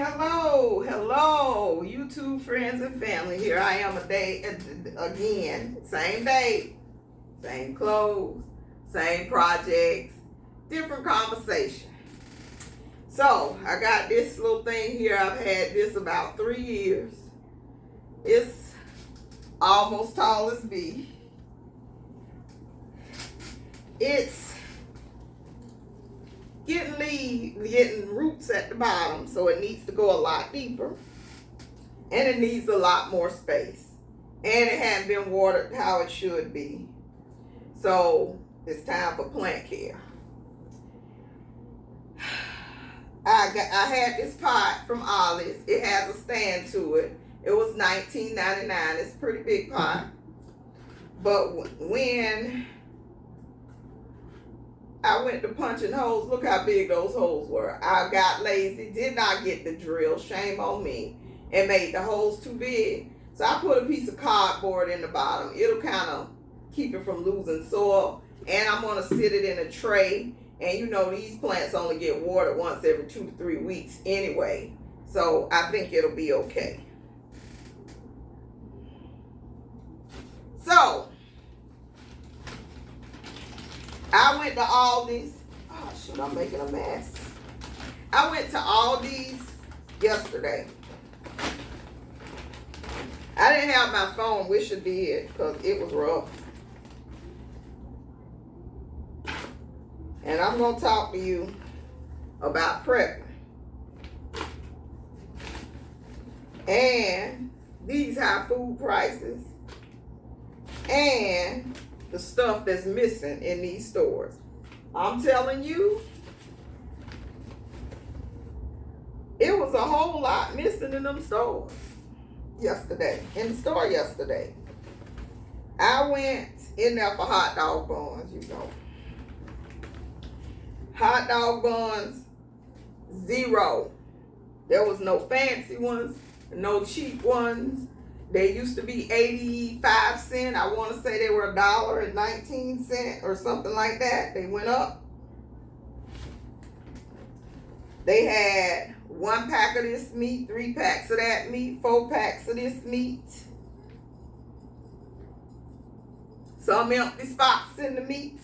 Hello, hello, YouTube friends and family. Here I am again. Same day, same clothes, same projects, different conversation. So I got this little thing here. I've had this about 3 years. It's almost tall as me. It's getting roots at the bottom, so it needs to go a lot deeper, and it needs a lot more space, and it hadn't been watered how it should be. So it's time for plant care. I had this pot from ALDI. It has a stand to it. It was $19.99. It's a pretty big pot, but when I went to punching holes, look how big those holes were. I got lazy, did not get the drill, shame on me, and made the holes too big. So I put a piece of cardboard in the bottom. It'll kind of keep it from losing soil. And I'm going to sit it in a tray. And you know, these plants only get watered once every 2 to 3 weeks anyway. So I think it'll be okay. So I went to Aldi's. Oh, shoot, I'm making a mess. I went to Aldi's yesterday. I didn't have my phone. Wish I did, because it was rough. And I'm going to talk to you about prepping. And these high food prices. And the stuff that's missing in these stores. I'm telling you, it was a whole lot missing in them stores yesterday. In the store yesterday. I went in there for hot dog buns, you know. Hot dog buns, zero. There was no fancy ones, no cheap ones. They used to be 85 cents. I want to say they were $1.19 or something like that. They went up. They had 1 pack of this meat, 3 packs of that meat, 4 packs of this meat. Some empty spots in the meat.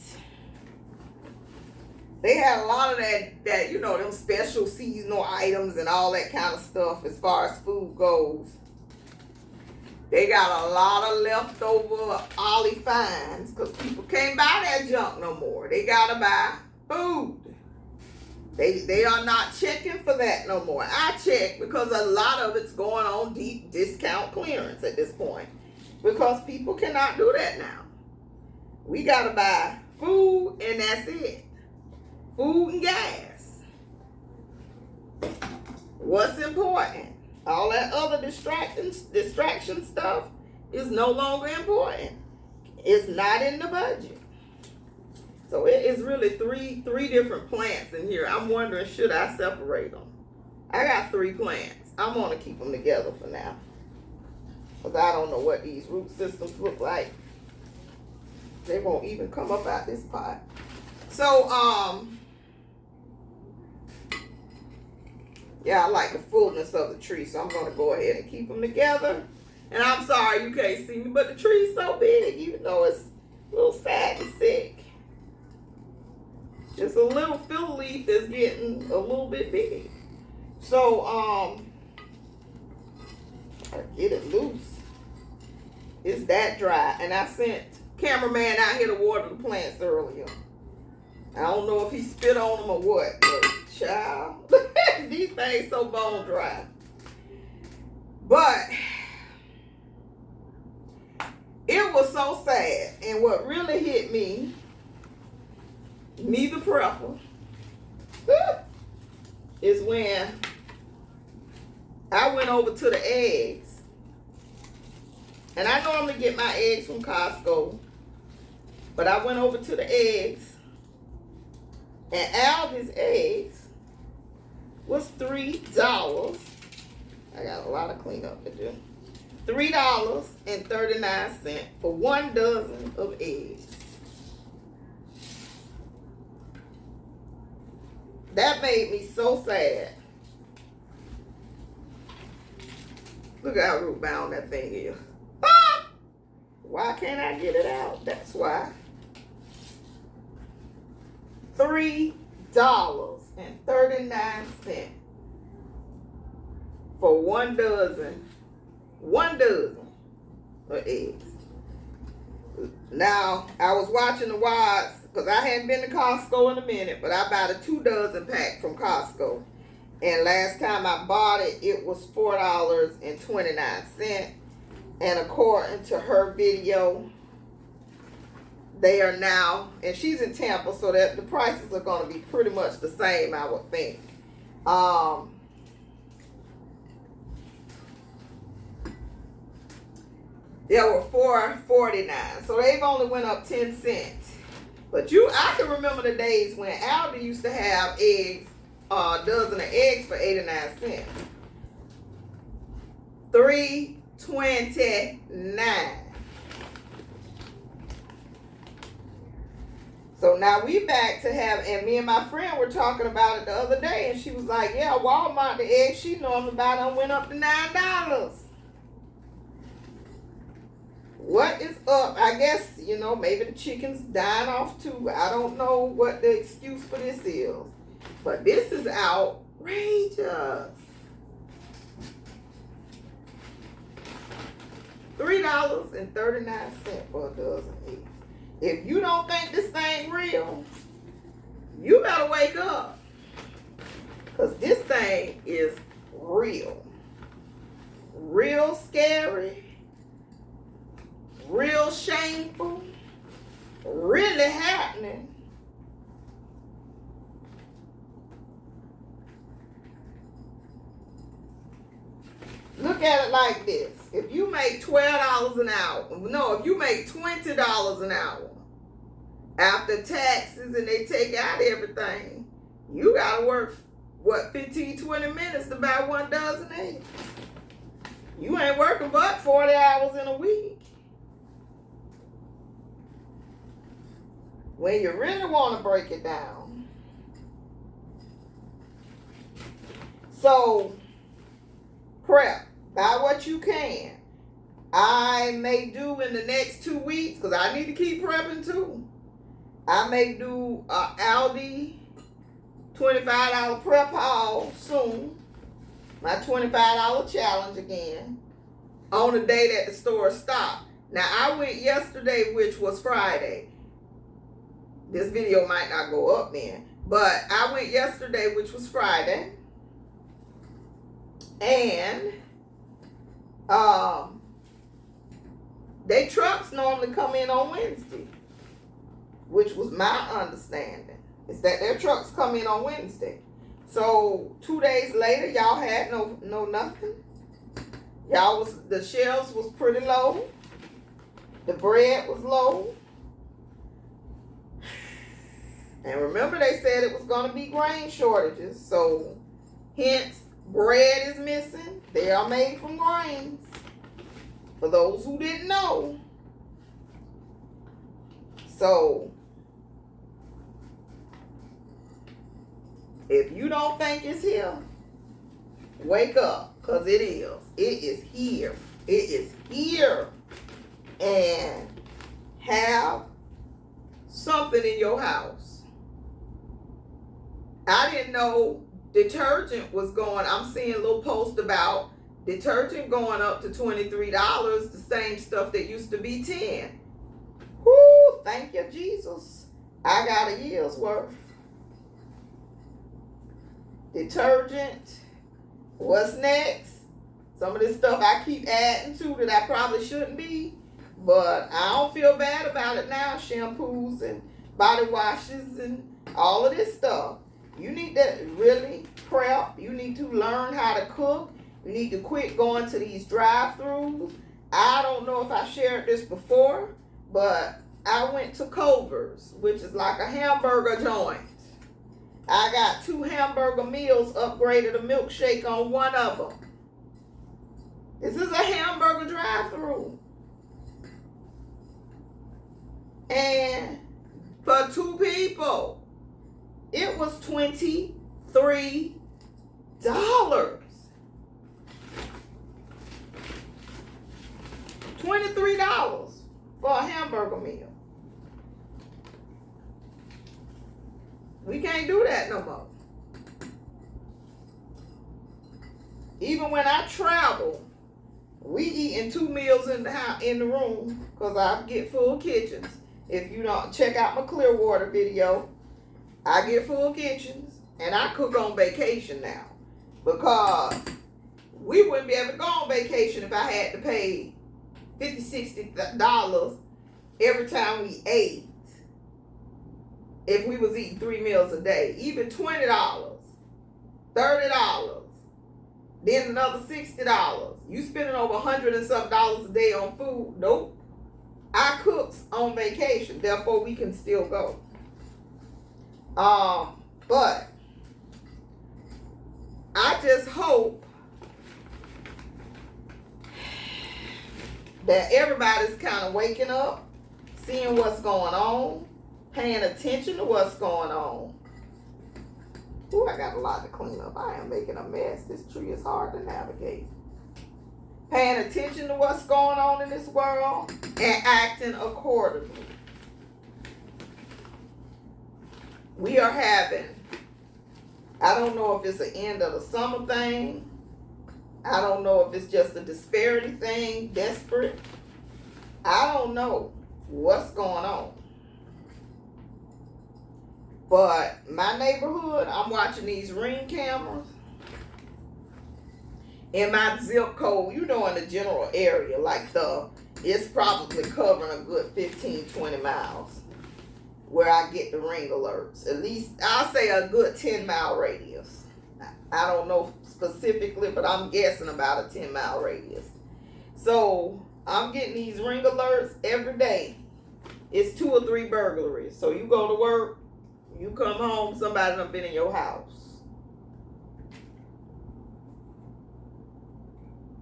They had a lot of that, you know, them special seasonal items and all that kind of stuff as far as food goes. They got a lot of leftover ALDI finds because people can't buy that junk no more. They got to buy food. They are not checking for that no more. I check because a lot of it's going on deep discount clearance at this point because people cannot do that now. We got to buy food and that's it. Food and gas. What's important? All that other distraction stuff is no longer important. It's not in the budget. So it is really three different plants in here. I'm wondering, should I separate them? I got 3 plants. I'm going to keep them together for now. Because I don't know what these root systems look like. They won't even come up out this pot. So, yeah, I like the fullness of the tree, so I'm going to go ahead and keep them together. And I'm sorry you can't see me, but the tree's so big, even though it's a little sad and sick. Just a little fiddle leaf that's getting a little bit big. So, get it loose. It's that dry. And I sent cameraman out here to water the plants earlier. I don't know if he spit on them or what, but child, these things so bone dry. But it was so sad. And what really hit me the prepper, is when I went over to the eggs. And I normally get my eggs from Costco. But I went over to the eggs. And Aldi's eggs was $3. I got a lot of cleanup to do. $3.39 for 1 dozen of eggs. That made me so sad. Look at how root bound that thing is. Ah! Why can't I get it out? That's why. $3.39 for 1 dozen. 1 dozen of eggs. Now, I was watching the wads because I hadn't been to Costco in a minute, but I bought a 2 dozen pack from Costco. And last time I bought it, it was $4.29. And according to her video, they are now, and she's in Tampa, so that the prices are going to be pretty much the same, I would think. They were $4.49, so they've only went up 10 cents. But I can remember the days when ALDI used to have eggs, a dozen of eggs for 89 cents. $3.29. So now we back to and me and my friend were talking about it the other day, and she was like, yeah, Walmart, the eggs she normally buy done went up to $9. What is up? I guess, maybe the chicken's dying off too. I don't know what the excuse for this is. But this is outrageous. $3.39 for a dozen eggs. If you don't think this thing real, you better wake up. Because this thing is real. Real scary. Real shameful. Really happening. Look at it like this. If you make $12 an hour, if you make $20 an hour, after taxes and they take out everything, you got to work, 15, 20 minutes to buy 1 dozen eggs. You ain't working but 40 hours in a week. When you really want to break it down. So, prep. Buy what you can. I may do in the next 2 weeks, because I need to keep prepping too. I may do ALDI $25 prep haul soon. My $25 challenge again. On the day that the store stopped. Now, I went yesterday, which was Friday. This video might not go up then. But I went yesterday, which was Friday. And they trucks normally come in on Wednesday, which was my understanding, is that their trucks come in on Wednesday. So 2 days later, y'all had no nothing. The shelves was pretty low. The bread was low. And remember, they said it was going to be grain shortages. So hence, bread is missing. They are made from grains. For those who didn't know. So, if you don't think it's here, wake up. Because it is. It is here. It is here. And have something in your house. I didn't know detergent was going. I'm seeing a little post about detergent going up to $23, the same stuff that used to be $10. Whoo, thank you, Jesus. I got a year's worth. Detergent. What's next? Some of this stuff I keep adding to that I probably shouldn't be. But I don't feel bad about it now. Shampoos and body washes and all of this stuff. You need to really prep. You need to learn how to cook. You need to quit going to these drive-thrus. I don't know if I shared this before, but I went to Culver's, which is like a hamburger joint. I got 2 hamburger meals, upgraded a milkshake on one of them. This is a hamburger drive-thru. And for 2 people, it was $23. hamburger meal. We can't do that no more. Even when I travel, we eating 2 meals in the house, in the room, because I get full kitchens. If you don't check out my Clearwater video, I get full kitchens, and I cook on vacation now, because we wouldn't be able to go on vacation if I had to pay $50, $60 every time we ate. If we was eating 3 meals a day, even $20, $30, then another $60. You spending over $100 and some dollars a day on food? Nope. I cooks on vacation, therefore we can still go. But I just hope that everybody's kind of waking up, seeing what's going on, paying attention to what's going on. Ooh, I got a lot to clean up. I am making a mess. This tree is hard to navigate. Paying attention to what's going on in this world and acting accordingly. We are having, I don't know if it's the end of the summer thing. I don't know if it's just a disparity thing, desperate. I don't know what's going on. But my neighborhood, I'm watching these Ring cameras. In my zip code, you know, in the general area, like it's probably covering a good 15, 20 miles where I get the Ring alerts. At least, I'll say a good 10-mile radius. I don't know specifically, but I'm guessing about a 10-mile radius. So, I'm getting these Ring alerts every day. It's 2 or 3 burglaries. So, you go to work, you come home, somebody done been in your house.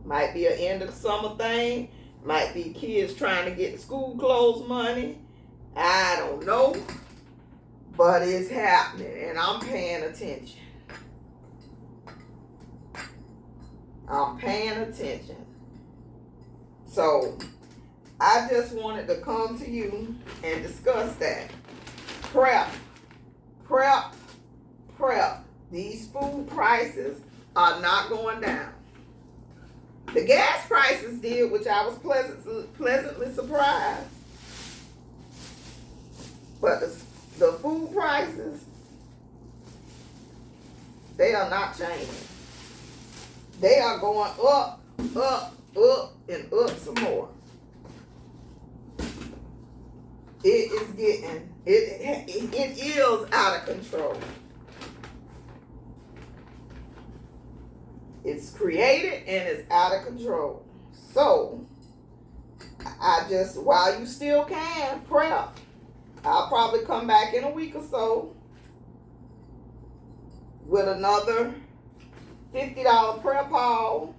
Might be an end of the summer thing. Might be kids trying to get school clothes money. I don't know. But it's happening, and I'm paying attention. I'm paying attention. So, I just wanted to come to you and discuss that. Prep. These food prices are not going down. The gas prices did, which I was pleasantly surprised. But the food prices, they are not changing. They are going up, and up some more. It is out of control. It's created and it's out of control. So, I just, while you still can, prep. I'll probably come back in a week or so with another $50 prep haul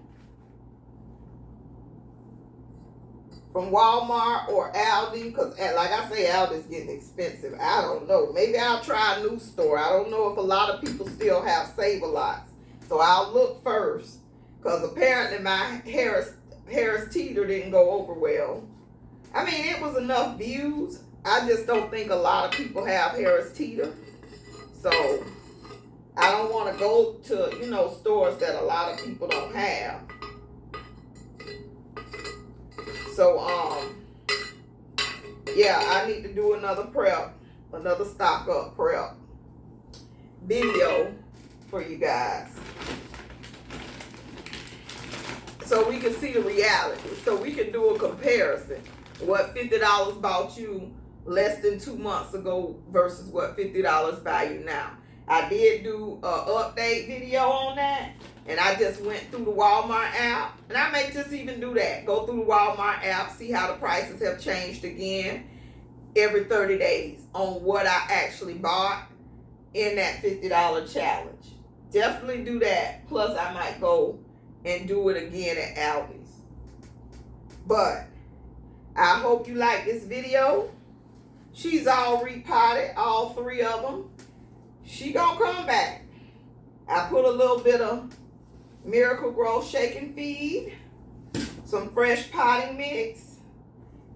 from Walmart or ALDI, because like I say, ALDI's getting expensive. I don't know. Maybe I'll try a new store. I don't know if a lot of people still have Save-A-Lots. So I'll look first, because apparently my Harris Teeter didn't go over well. I mean, it was enough views. I just don't think a lot of people have Harris Teeter. So I don't want to go to, stores that a lot of people don't have. So, yeah, I need to do another stock up prep video for you guys. So we can see the reality. So we can do a comparison. What $50 bought you less than 2 months ago versus what $50 buy you now. I did do an update video on that. And I just went through the Walmart app. And I may just even do that. Go through the Walmart app, see how the prices have changed again every 30 days on what I actually bought in that $50 challenge. Definitely do that. Plus, I might go and do it again at ALDI's. But I hope you like this video. She's all repotted, all 3 of them. She gonna come back. I put a little bit of Miracle Grow Shake and Feed, some fresh potting mix,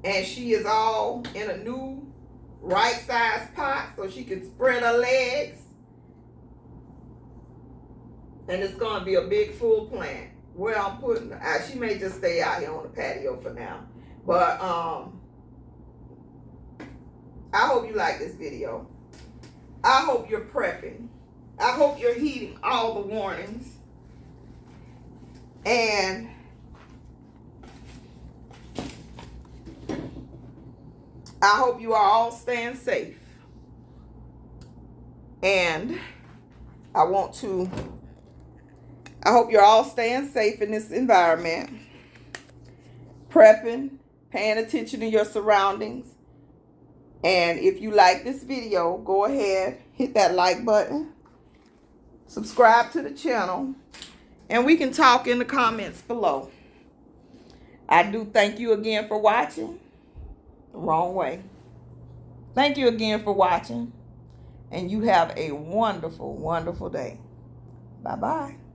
And she is all in a new right size pot so she can spread her legs. And it's going to be a big full plant. Where I'm putting her, she may just stay out here on the patio for now. But I hope you like this video. I hope you're prepping. I hope you're heeding all the warnings. And I hope you are all staying safe. And I hope you're all staying safe in this environment. Prepping, paying attention to your surroundings. And if you like this video, go ahead, hit that like button. Subscribe to the channel. And we can talk in the comments below. I do thank you again for watching. Wrong way. Thank you again for watching. And you have a wonderful, wonderful day. Bye-bye.